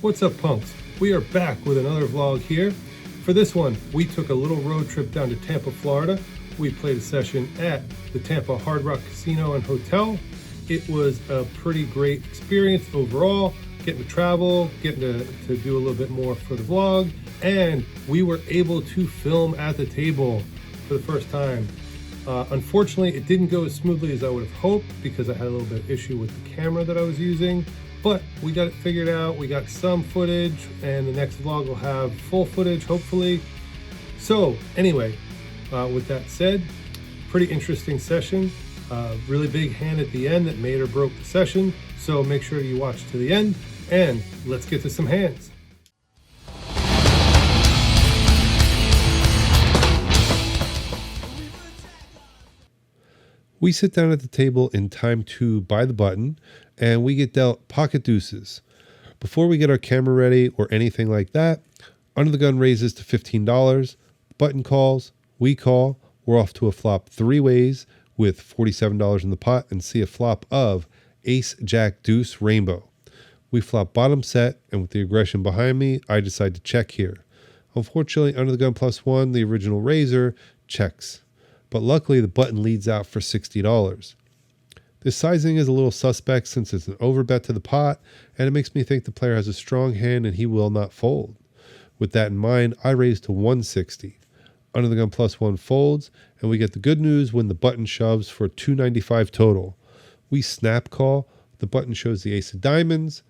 What's up, punks? We are back with another vlog here. For this one, we took a little road trip down to Tampa, Florida. We played a session at the Tampa Hard Rock Casino and Hotel. It was a pretty great experience overall, getting to travel, getting to do a little bit more for the vlog, and we were able to film at the table for the first time. Unfortunately, it didn't go as smoothly as I would have hoped because I had a little bit of issue with the camera that I was using, but we got it figured out. We got some footage, and the next vlog will have full footage, hopefully. So anyway, with that said, pretty interesting session. Really big hand at the end that made or broke the session. So make sure you watch to the end, and let's get to some hands. We sit down at the table in time to buy the button, and we get dealt pocket deuces. Before we get our camera ready or anything like that, Under the Gun raises to $15. Button calls, we call, we're off to a flop three ways with $47 in the pot and see a flop of Ace, Jack, Deuce, Rainbow. We flop bottom set, and with the aggression behind me, I decide to check here. Unfortunately, Under the Gun +1, the original raiser, checks. But luckily the button leads out for $60. This sizing is a little suspect since it's an overbet to the pot, and it makes me think the player has a strong hand and he will not fold. With that in mind, I raise to $160. Under the Gun +1 folds, and we get the good news when the button shoves for $295 total. We snap call, the button shows the ace of diamonds,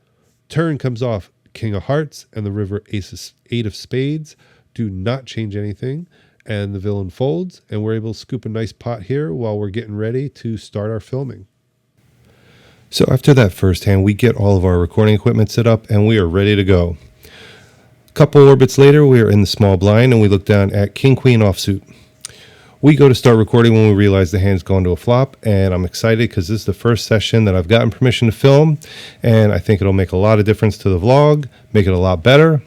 turn comes off king of hearts, and the river eight of spades do not change anything. And the villain folds, and we're able to scoop a nice pot here while we're getting ready to start our filming. So after that first hand, we get all of our recording equipment set up, and we are ready to go. A couple orbits later, we are in the small blind, and we look down at King-Queen offsuit. We go to start recording when we realize the hand's gone to a flop, and I'm excited because this is the first session that I've gotten permission to film, and I think it'll make a lot of difference to the vlog, make it a lot better.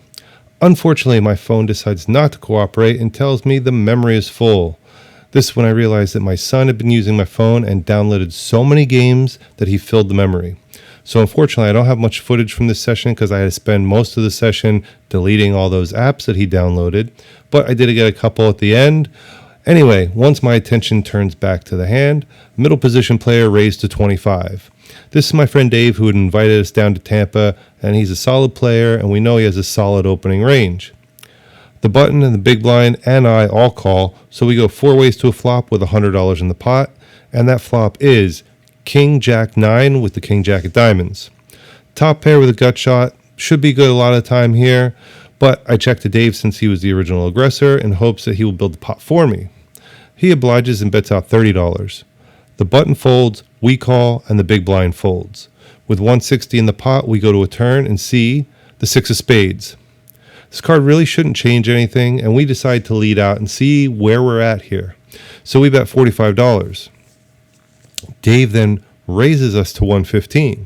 Unfortunately, my phone decides not to cooperate and tells me the memory is full. This is when I realized that my son had been using my phone and downloaded so many games that he filled the memory. So unfortunately, I don't have much footage from this session because I had to spend most of the session deleting all those apps that he downloaded, but I did get a couple at the end. Anyway, once my attention turns back to the hand, middle position player raised to 25. This is my friend Dave, who had invited us down to Tampa, and he's a solid player, and we know he has a solid opening range. The button and the big blind and I all call, so we go four ways to a flop with $100 in the pot, and that flop is King, Jack, 9 with the King, Jack of diamonds. Top pair with a gut shot, should be good a lot of time here, but I check to Dave since he was the original aggressor in hopes that he will build the pot for me. He obliges and bets out $30. The button folds, we call, and the big blind folds. With $160 in the pot, we go to a turn and see the 6 of spades. This card really shouldn't change anything, and we decide to lead out and see where we're at here. So we bet $45. Dave then raises us to $115.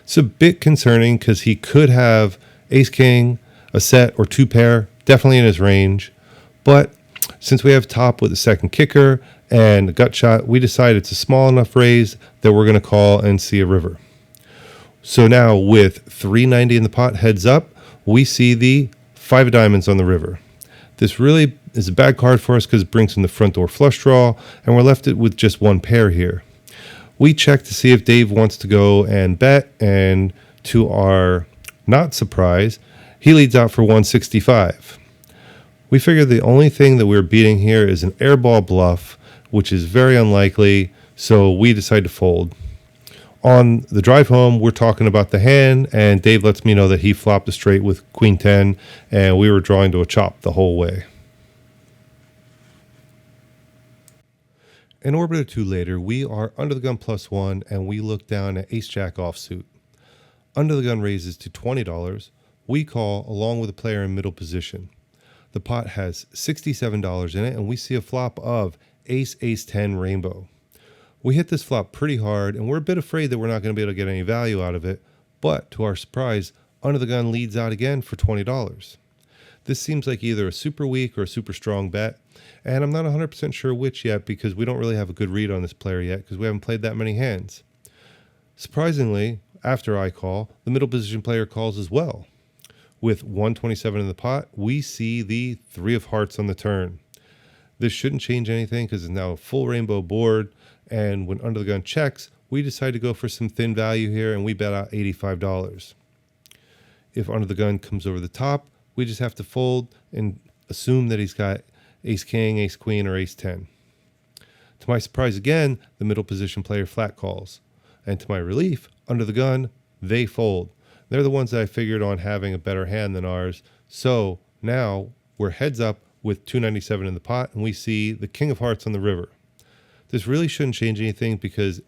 It's a bit concerning because he could have ace-king, a set, or two pair, definitely in his range, but since we have top with a second kicker and a gut shot, we decide it's a small enough raise that we're going to call and see a river. So now with $390 in the pot heads up, we see the 5 of diamonds on the river. This really is a bad card for us because it brings in the front door flush draw, and we're left with just one pair here. We check to see if Dave wants to go and bet, and to our not surprise, he leads out for $165. We figure the only thing that we're beating here is an airball bluff, which is very unlikely, so we decide to fold. On the drive home, we're talking about the hand, and Dave lets me know that he flopped a straight with Queen 10, and we were drawing to a chop the whole way. An orbit or two later, we are under the gun +1, and we look down at Ace-Jack offsuit. Under the gun raises to $20. We call along with a player in middle position. The pot has $67 in it, and we see a flop of Ace, Ace 10 Rainbow. We hit this flop pretty hard, and we're a bit afraid that we're not going to be able to get any value out of it, but to our surprise, Under the Gun leads out again for $20. This seems like either a super weak or a super strong bet, and I'm not 100% sure which yet because we don't really have a good read on this player yet because we haven't played that many hands. Surprisingly, after I call, the middle position player calls as well. With 127 in the pot, we see the 3 of hearts on the turn. This shouldn't change anything because it's now a full rainbow board. And when under the gun checks, we decide to go for some thin value here and we bet out $85. If under the gun comes over the top, we just have to fold and assume that he's got ace king, ace queen, or ace 10. To my surprise again, the middle position player flat calls. And to my relief, under the gun, they fold. They're the ones that I figured on having a better hand than ours. So now we're heads up with 297 in the pot and we see the king of hearts on the river. This really shouldn't change anything because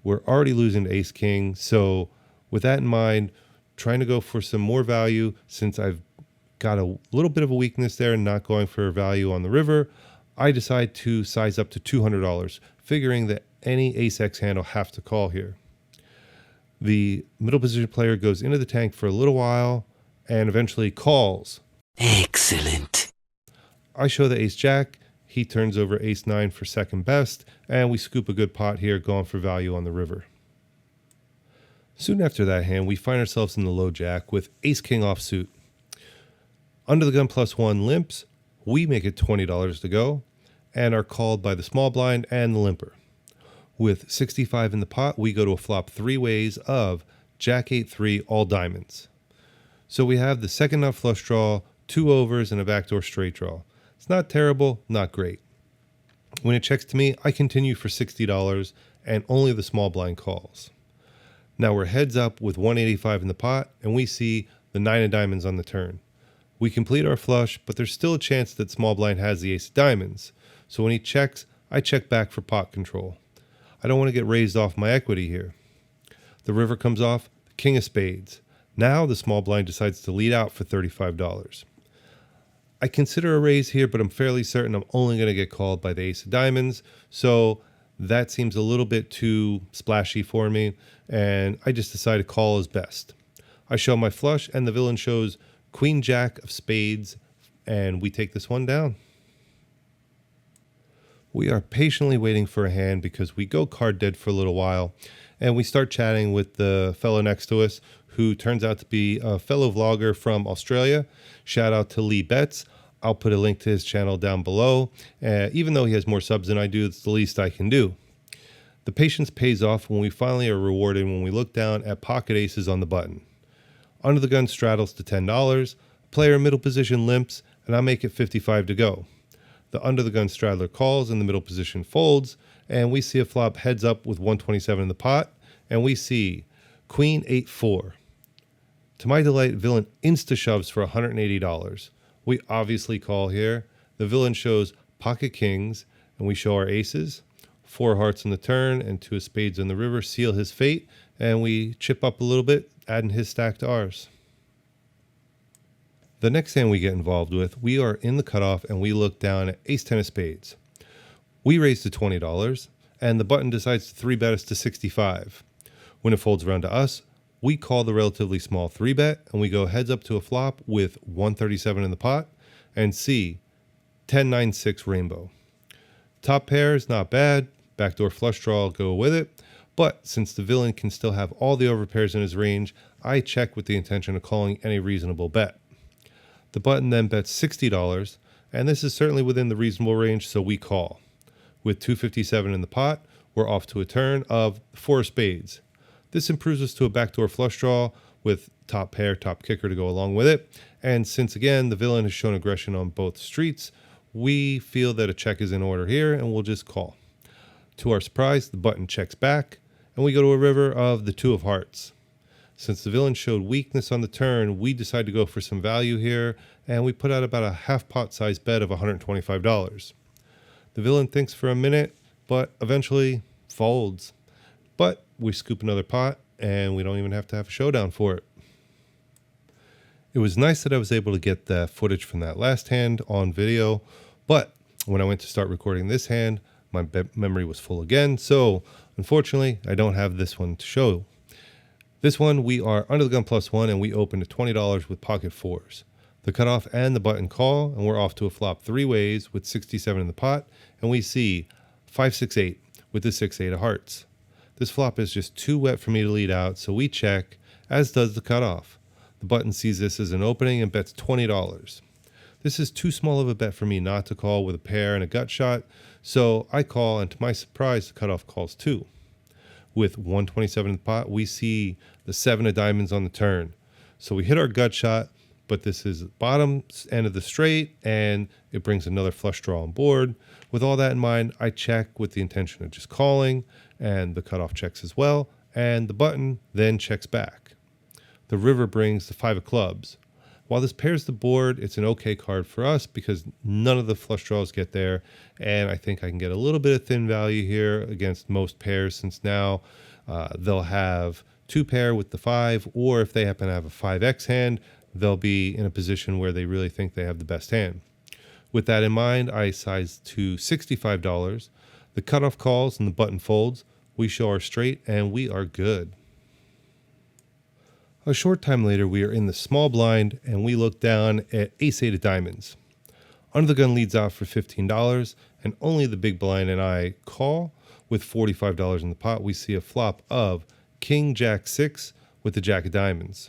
we're already losing to ace king. So with that in mind, trying to go for some more value since I've got a little bit of a weakness there and not going for value on the river, I decide to size up to $200, figuring that any ace X hand will have to call here. The middle position player goes into the tank for a little while and eventually calls. Excellent. I show the ace jack. He turns over ace 9 for second best, and we scoop a good pot here going for value on the river. Soon after that hand, we find ourselves in the low jack with ace king offsuit. Under the gun +1 limps. We make it $20 to go and are called by the small blind and the limper. With 65 in the pot, we go to a flop 3 ways of jack 8-3 all diamonds. So we have the second nut flush draw, 2 overs, and a backdoor straight draw. It's not terrible, not great. When it checks to me, I continue for $60 and only the small blind calls. Now we're heads up with 185 in the pot and we see the 9 of diamonds on the turn. We complete our flush, but there's still a chance that small blind has the ace of diamonds. So when he checks, I check back for pot control. I don't want to get raised off my equity here. The river comes off, the king of spades. Now the small blind decides to lead out for $35. I consider a raise here, but I'm fairly certain I'm only going to get called by the ace of diamonds. So that seems a little bit too splashy for me, and I just decide to call is best. I show my flush, and the villain shows queen jack of spades, and we take this one down. We are patiently waiting for a hand because we go card dead for a little while, and we start chatting with the fellow next to us, who turns out to be a fellow vlogger from Australia. Shout out to Lee Betts. I'll put a link to his channel down below. Even though he has more subs than I do, it's the least I can do. The patience pays off when we finally are rewarded when we look down at pocket aces on the button. Under the gun straddles to $10. Player middle position limps, and I make it 55 to go. The under the gun straddler calls and the middle position folds, and we see a flop heads up with 127 in the pot, and we see queen 8-4. To my delight, villain insta-shoves for $180. We obviously call here. The villain shows pocket kings, and we show our aces. 4 hearts on the turn and 2 of spades on the river seal his fate, and we chip up a little bit, adding his stack to ours. The next hand we get involved with, we are in the cutoff, and we look down at ace-10 of spades. We raise to $20, and the button decides to 3-bet us to 65. When it folds around to us, we call the relatively small 3-bet, and we go heads up to a flop with 137 in the pot, and see 10-9-6 rainbow. Top pair is not bad, backdoor flush draw will go with it, but since the villain can still have all the overpairs in his range, I check with the intention of calling any reasonable bet. The button then bets $60, and this is certainly within the reasonable range, so we call. With 257 in the pot, we're off to a turn of 4 of spades. This improves us to a backdoor flush draw with top pair, top kicker to go along with it. And since again, the villain has shown aggression on both streets, we feel that a check is in order here and we'll just call. To our surprise, the button checks back and we go to a river of the 2 of hearts. Since the villain showed weakness on the turn, we decide to go for some value here and we put out about a half pot size bet of $125. The villain thinks for a minute, but eventually folds. But we scoop another pot, and we don't even have to have a showdown for it. It was nice that I was able to get the footage from that last hand on video, but when I went to start recording this hand, my memory was full again, so unfortunately, I don't have this one to show. This one, we are under the gun +1, and we open to $20 with pocket 4s. The cutoff and the button call, and we're off to a flop 3 ways with 67 in the pot, and we see 5-6-8 with the 6-8 of hearts. This flop is just too wet for me to lead out, so we check, as does the cutoff. The button sees this as an opening and bets $20. This is too small of a bet for me not to call with a pair and a gut shot, so I call, and to my surprise, the cutoff calls too. With 127 in the pot, we see the 7 of diamonds on the turn. So we hit our gut shot, but this is bottom end of the straight, and it brings another flush draw on board. With all that in mind, I check with the intention of just calling, and the cutoff checks as well, and the button then checks back. The river brings the 5 of clubs. While this pairs the board, it's an okay card for us because none of the flush draws get there, and I think I can get a little bit of thin value here against most pairs, since now they'll have 2 pair with the 5, or if they happen to have a 5x hand, they'll be in a position where they really think they have the best hand. With that in mind, I size to $65. The cutoff calls and the button folds. We show our straight, and we are good. A short time later, we are in the small blind, and we look down at ace-8 of diamonds. Under the gun leads out for $15, and only the big blind and I call. With $45 in the pot, we see a flop of king jack 6 with the jack of diamonds.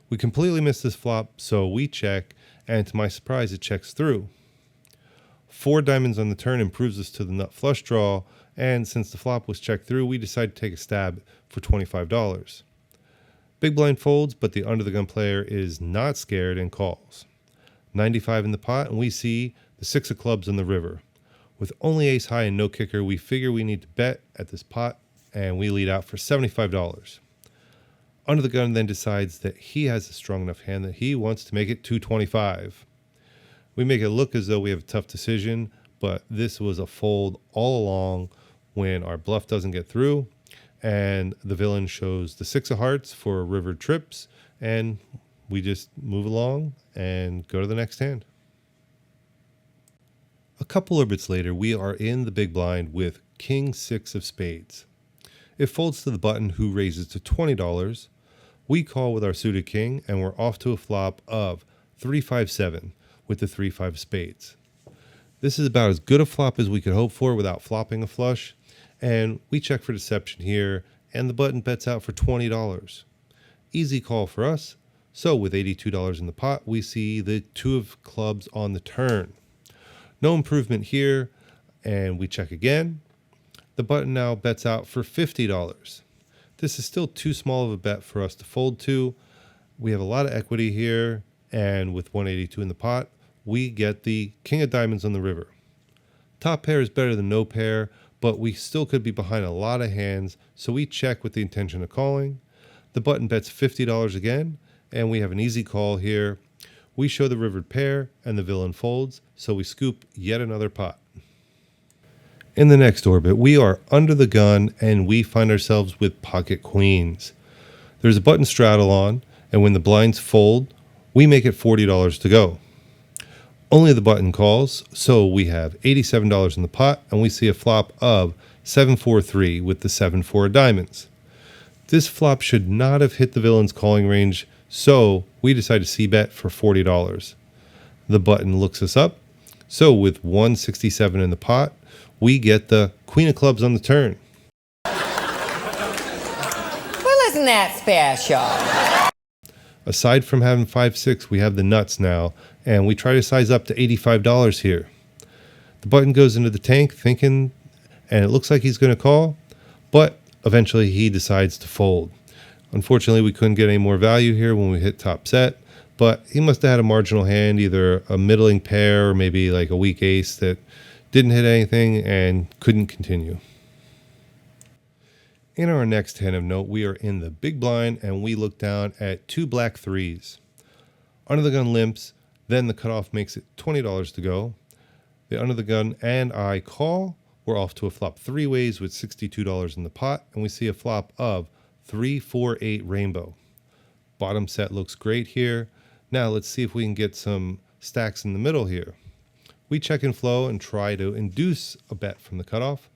We completely miss this flop, so we check, and to my surprise, it checks through. 4 diamonds on the turn improves us to the nut flush draw, and since the flop was checked through, we decide to take a stab for $25. Big blind folds, but the under the gun player is not scared and calls. 95 in the pot, and we see the 6 of clubs on the river. With only ace high and no kicker, we figure we need to bet at this pot, and we lead out for $75. Under the gun then decides that he has a strong enough hand that he wants to make it $225. We make it look as though we have a tough decision, but this was a fold all along when our bluff doesn't get through, and the villain shows the 6 of hearts for river trips, and we just move along and go to the next hand. A couple orbits later, we are in the big blind with king 6 of spades. It folds to the button, who raises to $20. We call with our suited king, and we're off to a flop of 3-5-7 with the 3-5 of spades. This is about as good a flop as we could hope for without flopping a flush, and we check for deception here, and the button bets out for $20. Easy call for us. So with $82 in the pot, we see the 2 of clubs on the turn. No improvement here, and we check again. The button now bets out for $50. This is still too small of a bet for us to fold to. We have a lot of equity here, and with 182 in the pot, we get the king of diamonds on the river. Top pair is better than no pair, but we still could be behind a lot of hands, so we check with the intention of calling. The button bets $50 again, and we have an easy call here. We show the rivered pair, and the villain folds, so we scoop yet another pot. In the next orbit, we are under the gun, and we find ourselves with pocket queens. There's a button straddle on, and when the blinds fold, we make it $40 to go. Only the button calls, so we have $87 in the pot, and we see a flop of 7-4-3 with the 7-4 diamonds. This flop should not have hit the villain's calling range, so we decide to c-bet for $40. The button looks us up, so with 167 in the pot, we get the queen of clubs on the turn. Well, isn't that special? Aside from having 5-6, we have the nuts now, and we try to size up to $85 here. The button goes into the tank thinking, and it looks like he's going to call, but eventually he decides to fold. Unfortunately, we couldn't get any more value here when we hit top set, but he must have had a marginal hand, either a middling pair or maybe like a weak ace that didn't hit anything and couldn't continue. In our next hand of note, we are in the big blind, and we look down at 2 black 3s. Under the gun limps, then the cutoff makes it $20 to go. The under the gun and I call. We're off to a flop 3 ways with $62 in the pot, and we see a flop of 3-4-8 rainbow. Bottom set looks great here. Now let's see if we can get some stacks in the middle here. We check and flow and try to induce a bet from the cutoff.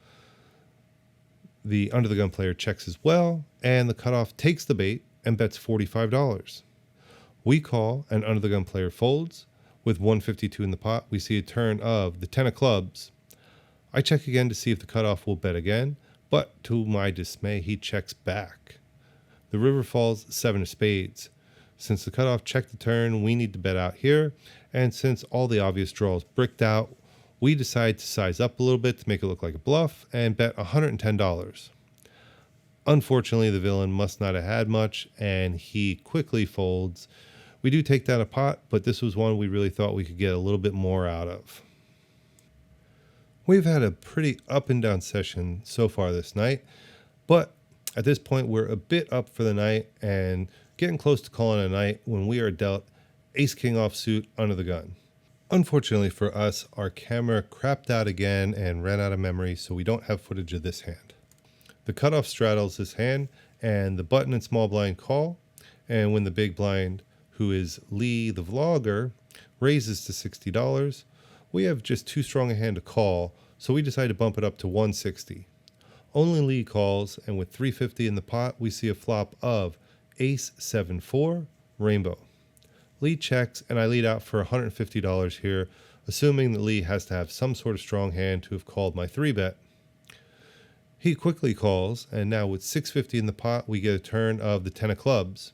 The under the gun player checks as well, and the cutoff takes the bait and bets $45. We call, and under the gun player folds. With 152 in the pot, we see a turn of the 10 of clubs. I check again to see if the cutoff will bet again, but to my dismay, he checks back. The river falls 7 of spades. Since the cutoff checked the turn, we need to bet out here. And since all the obvious draws bricked out, we decide to size up a little bit to make it look like a bluff and bet $110. Unfortunately, the villain must not have had much, and he quickly folds. We do take down a pot, but this was one we really thought we could get a little bit more out of. We've had a pretty up and down session so far this night, but at this point we're a bit up for the night and getting close to calling a night when we are dealt ace-king offsuit under the gun. Unfortunately for us, our camera crapped out again and ran out of memory, so we don't have footage of this hand. The cutoff straddles this hand, and the button and small blind call, and when the big blind, who is Lee the vlogger, raises to $60, we have just too strong a hand to call, so we decide to bump it up to $160. Only Lee calls, and with $350 in the pot, we see a flop of ace 7-4 rainbow. Lee checks, and I lead out for $150 here, assuming that Lee has to have some sort of strong hand to have called my 3-bet. He quickly calls, and now with $650 in the pot, we get a turn of the 10 of clubs.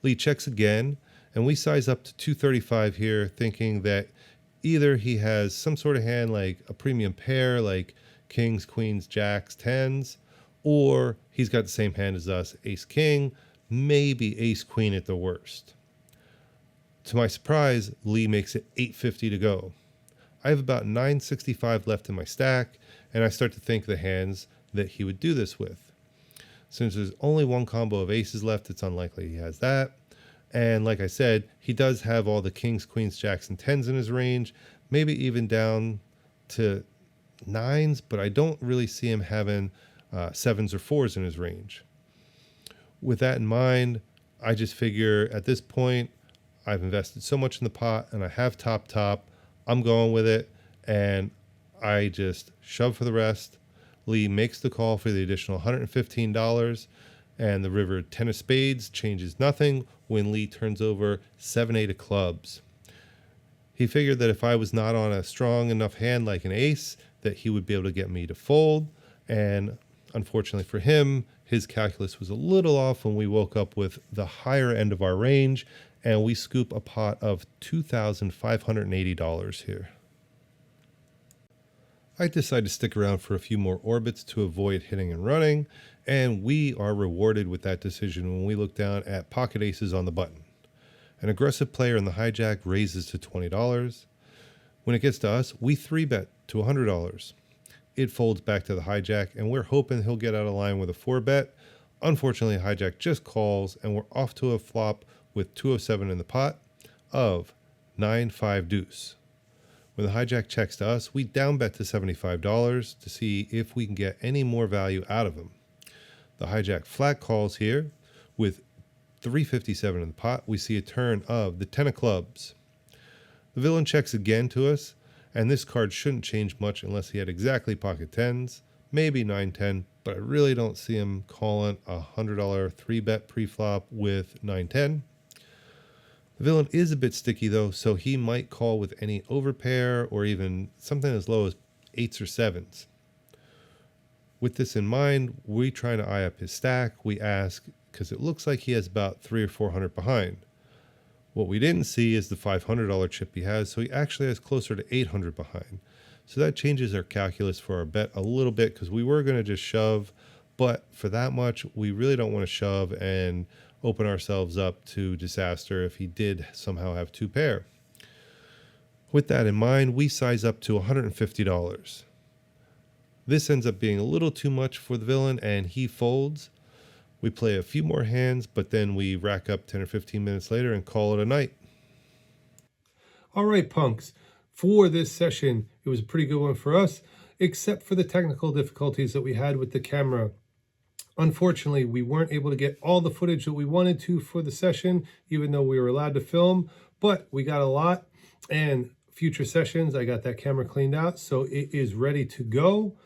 Lee checks again, and we size up to $235 here, thinking that either he has some sort of hand like a premium pair, like kings, queens, jacks, tens, or he's got the same hand as us, ace-king, maybe ace-queen at the worst. To my surprise, Lee makes it $850 to go. I have about $965 left in my stack, and I start to think the hands that he would do this with. Since there's only one combo of aces left, it's unlikely he has that. And like I said, he does have all the kings, queens, jacks, and tens in his range, maybe even down to nines, but I don't really see him having sevens or fours in his range. With that in mind, I just figure at this point, I've invested so much in the pot and I have top, I'm going with it, and I just shove for the rest. Lee makes the call for the additional $115, and the river 10 of spades changes nothing when Lee turns over 7-8 of clubs. He figured that if I was not on a strong enough hand like an ace, that he would be able to get me to fold, and unfortunately for him, his calculus was a little off when we woke up with the higher end of our range, and we scoop a pot of $2,580 here. I decide to stick around for a few more orbits to avoid hitting and running, and we are rewarded with that decision when we look down at pocket aces on the button. An aggressive player in the hijack raises to $20. When it gets to us, we 3-bet to $100. It folds back to the hijack, and we're hoping he'll get out of line with a 4-bet. Unfortunately, hijack just calls, and we're off to a flop with 207 in the pot of 9-5 deuce. When the hijack checks to us, we down bet to $75 to see if we can get any more value out of him. The hijack flat calls here with $357 in the pot. We see a turn of the 10 of clubs. The villain checks again to us, and this card shouldn't change much unless he had exactly pocket tens, maybe 9-10, but I really don't see him calling a $100 3-bet pre-flop with 9-10. The villain is a bit sticky though, so he might call with any overpair or even something as low as 8s or 7s. With this in mind, we try to eye up his stack. We ask, because it looks like he has about 300 or 400 behind. What we didn't see is the $500 chip he has, so he actually has closer to 800 behind. So that changes our calculus for our bet a little bit, because we were going to just shove, but for that much, we really don't want to shove and open ourselves up to disaster if he did somehow have 2 pair. With that in mind, we size up to $150. This ends up being a little too much for the villain, and he folds. We play a few more hands, but then we rack up 10 or 15 minutes later and call it a night. All right, punks. For this session, it was a pretty good one for us, except for the technical difficulties that we had with the camera. Unfortunately, we weren't able to get all the footage that we wanted to for the session, even though we were allowed to film, but we got a lot. And future sessions, I got that camera cleaned out, so it is ready to go.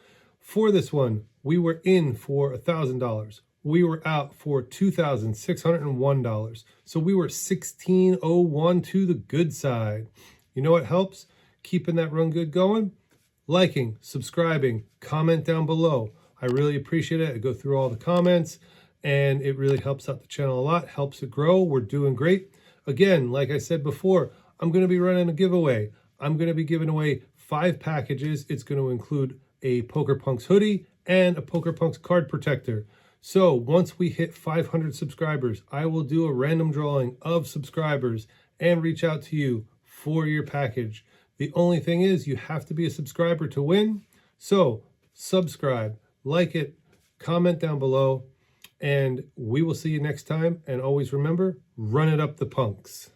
For this one, we were in for $1,000. We were out for $2,601. So we were 1601 to the good side. You know what helps? Keeping that run good going? Liking, subscribing, comment down below. I really appreciate it. I go through all the comments, and it really helps out the channel a lot, helps it grow. We're doing great. Again, like I said before, I'm going to be running a giveaway. I'm going to be giving away 5 packages. It's going to include a Poker Punx hoodie and a Poker Punx card protector. So once we hit 500 subscribers, I will do a random drawing of subscribers and reach out to you for your package. The only thing is you have to be a subscriber to win. So subscribe, like it, comment down below, and we will see you next time. And always remember, run it up the punks.